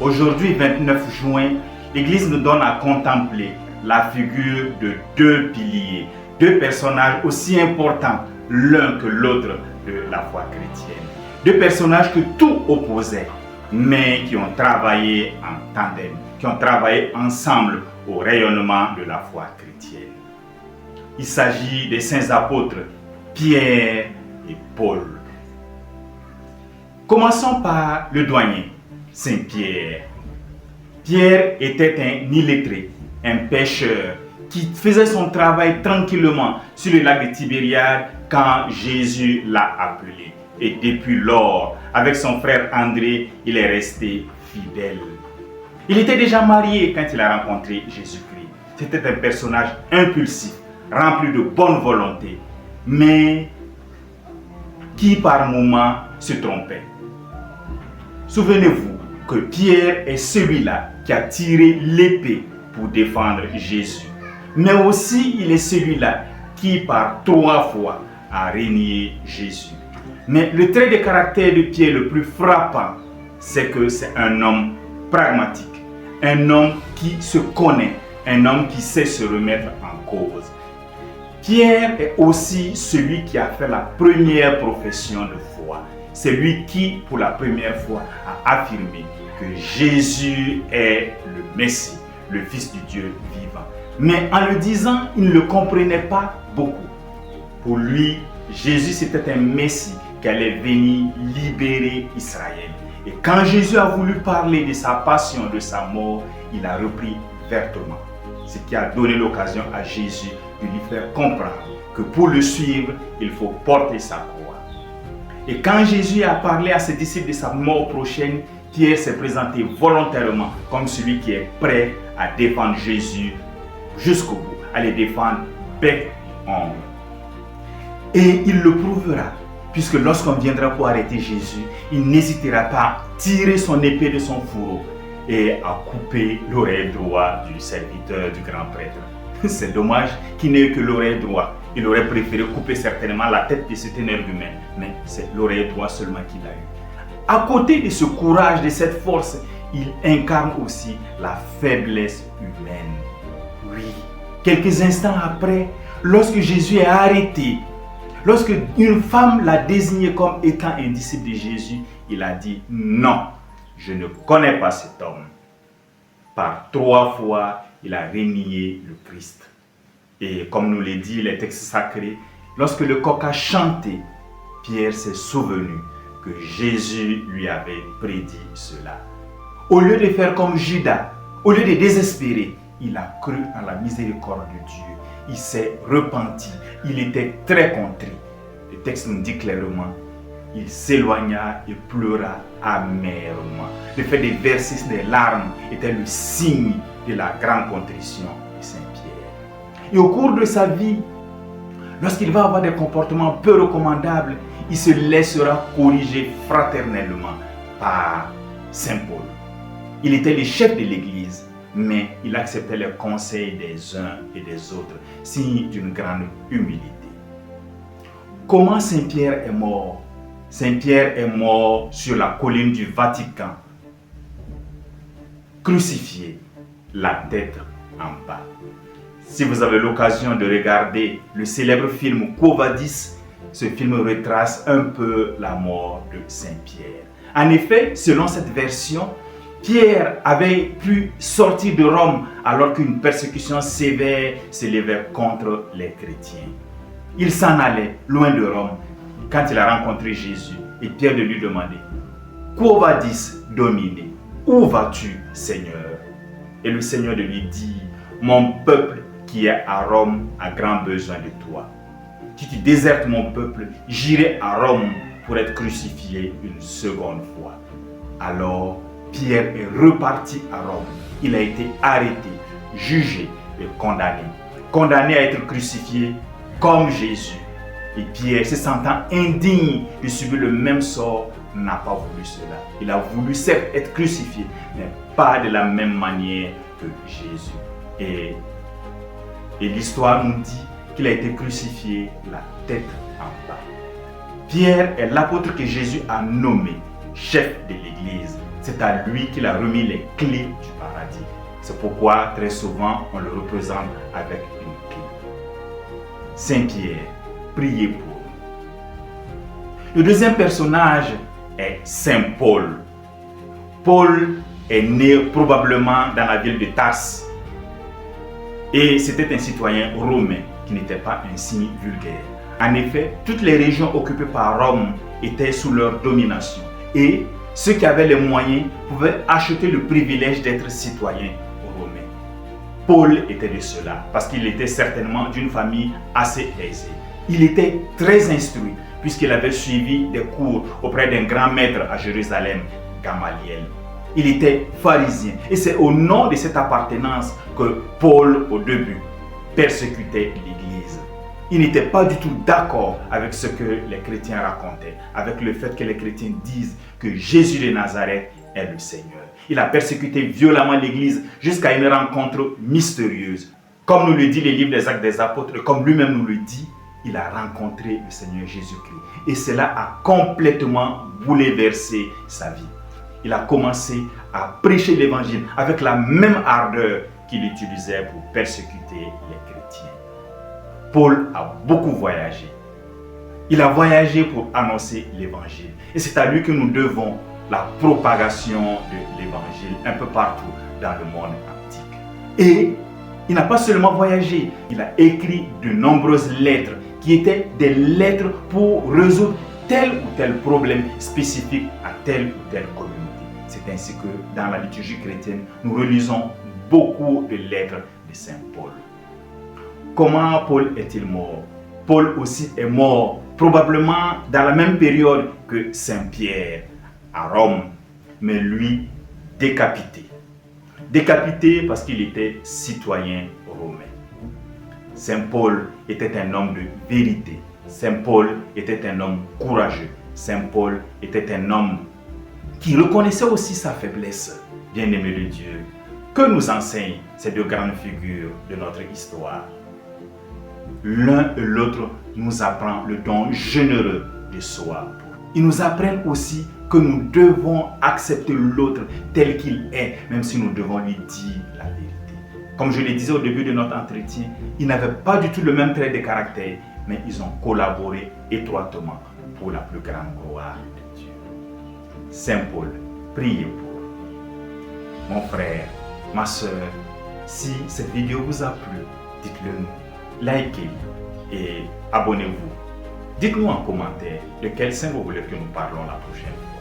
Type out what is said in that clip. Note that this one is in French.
Aujourd'hui, 29 juin, l'Église nous donne à contempler la figure de deux piliers, deux personnages aussi importants l'un que l'autre de la foi chrétienne. Deux personnages que tout opposait, mais qui ont travaillé en tandem, qui ont travaillé ensemble au rayonnement de la foi chrétienne. Il s'agit des saints apôtres Pierre et Paul. Commençons par le douanier, Saint Pierre. Pierre était un illettré, un pêcheur qui faisait son travail tranquillement sur le lac de Tibériade quand Jésus l'a appelé. Et depuis lors, avec son frère André, il est resté fidèle. Il était déjà marié quand il a rencontré Jésus-Christ. C'était un personnage impulsif, rempli de bonne volonté, mais qui par moments se trompait. Souvenez-vous que Pierre est celui-là qui a tiré l'épée pour défendre Jésus. Mais aussi, il est celui-là qui par 3 fois a renié Jésus. Mais le trait de caractère de Pierre le plus frappant, c'est que c'est un homme pragmatique, un homme qui se connaît, un homme qui sait se remettre en cause. Pierre est aussi celui qui a fait la première profession de foi. C'est lui qui, pour la première fois, a affirmé que Jésus est le Messie, le Fils du Dieu vivant. Mais en le disant, il ne le comprenait pas beaucoup. Pour lui, Jésus c'était un Messie qui allait venir libérer Israël. Et quand Jésus a voulu parler de sa passion, de sa mort, il a repris vertement. Ce qui a donné l'occasion à Jésus de lui faire comprendre que pour le suivre, il faut porter sa croix. Et quand Jésus a parlé à ses disciples de sa mort prochaine, Pierre s'est présenté volontairement comme celui qui est prêt à défendre Jésus jusqu'au bout, à le défendre bec et ongle. Et il le prouvera, puisque lorsqu'on viendra pour arrêter Jésus, il n'hésitera pas à tirer son épée de son fourreau et à couper l'oreille droite du serviteur du grand prêtre. C'est dommage qu'il n'ait eu que l'oreille droite. Il aurait préféré couper certainement la tête de cet énergumène, mais c'est l'oreille droite seulement qu'il a eu. À côté de ce courage, de cette force, il incarne aussi la faiblesse humaine. Oui, quelques instants après, lorsque Jésus est arrêté, lorsque une femme l'a désigné comme étant un disciple de Jésus, il a dit non, je ne connais pas cet homme. Par 3 fois, il a renié le Christ. Et comme nous le dit les textes sacrés, lorsque le coq a chanté, Pierre s'est souvenu que Jésus lui avait prédit cela. Au lieu de faire comme Judas, au lieu de désespérer, il a cru en la miséricorde de Dieu. Il s'est repenti. Il était très contrit. Le texte nous dit clairement, il s'éloigna et pleura amèrement. Le fait de verser des larmes était le signe de la grande contrition de Saint-Pierre. Et au cours de sa vie, lorsqu'il va avoir des comportements peu recommandables, il se laissera corriger fraternellement par Saint Paul. Il était le chef de l'Église, mais il acceptait les conseils des uns et des autres, signe d'une grande humilité. Comment Saint-Pierre est mort? Saint-Pierre est mort sur la colline du Vatican, crucifié, la tête en bas. Si vous avez l'occasion de regarder le célèbre film Quo Vadis, ce film retrace un peu la mort de Saint-Pierre. En effet, selon cette version, Pierre avait pu sortir de Rome alors qu'une persécution sévère s'élevait contre les chrétiens. Il s'en allait loin de Rome quand il a rencontré Jésus et Pierre de lui demander « Quo vadis, Domine? Où vas-tu, Seigneur ?» Et le Seigneur de lui dit « Mon peuple qui est à Rome a grand besoin de toi. Si tu désertes mon peuple, j'irai à Rome pour être crucifié une seconde fois. » Alors, Pierre est reparti à Rome. Il a été arrêté, jugé et condamné. Condamné à être crucifié comme Jésus. Et Pierre, se sentant indigne de subir le même sort, n'a pas voulu cela. Il a voulu certes être crucifié, mais pas de la même manière que Jésus. Et l'histoire nous dit qu'il a été crucifié la tête en bas. Pierre est l'apôtre que Jésus a nommé chef de l'Église C'est à lui qu'il a remis les clés du paradis. C'est pourquoi très souvent on le représente avec une clé. Saint Pierre, priez pour nous. Le deuxième personnage est Saint Paul. Paul est né probablement dans la ville de Tarse. Et c'était un citoyen romain qui n'était pas un signe vulgaire. En effet, toutes les régions occupées par Rome étaient sous leur domination. Et ceux qui avaient les moyens pouvaient acheter le privilège d'être citoyen romain. Paul était de cela, parce qu'il était certainement d'une famille assez aisée. Il était très instruit, puisqu'il avait suivi des cours auprès d'un grand maître à Jérusalem, Gamaliel. Il était pharisien, et c'est au nom de cette appartenance que Paul, au début, persécutait l'Église. Il n'était pas du tout d'accord avec ce que les chrétiens racontaient, avec le fait que les chrétiens disent que Jésus de Nazareth est le Seigneur. Il a persécuté violemment l'Église jusqu'à une rencontre mystérieuse. Comme nous le dit le livre des Actes des Apôtres, et comme lui-même nous le dit, il a rencontré le Seigneur Jésus-Christ. Et cela a complètement bouleversé sa vie. Il a commencé à prêcher l'évangile avec la même ardeur qu'il utilisait pour persécuter les chrétiens. Paul a beaucoup voyagé. Il a voyagé pour annoncer l'évangile. Et c'est à lui que nous devons la propagation de l'évangile un peu partout dans le monde antique. Et il n'a pas seulement voyagé, il a écrit de nombreuses lettres qui étaient des lettres pour résoudre tel ou tel problème spécifique à telle ou telle communauté. C'est ainsi que dans la liturgie chrétienne, nous relisons beaucoup de lettres de Saint Paul. Comment Paul est-il mort? Paul aussi est mort, probablement dans la même période que Saint Pierre, à Rome, mais lui décapité. Décapité parce qu'il était citoyen romain. Saint Paul était un homme de vérité. Saint Paul était un homme courageux. Saint Paul était un homme qui reconnaissait aussi sa faiblesse. Bien-aimé de Dieu, que nous enseignent ces deux grandes figures de notre histoire? L'un et l'autre nous apprend le don généreux de soi. Ils nous apprennent aussi que nous devons accepter l'autre tel qu'il est, même si nous devons lui dire la vérité. Comme je le disais au début de notre entretien, ils n'avaient pas du tout le même trait de caractère, mais ils ont collaboré étroitement pour la plus grande gloire de Dieu. Saint Paul, priez pour nous. Mon frère, ma soeur, si cette vidéo vous a plu, dites-le nous, likez et abonnez-vous. Dites-nous en commentaire de quel saint vous voulez que nous parlons la prochaine fois.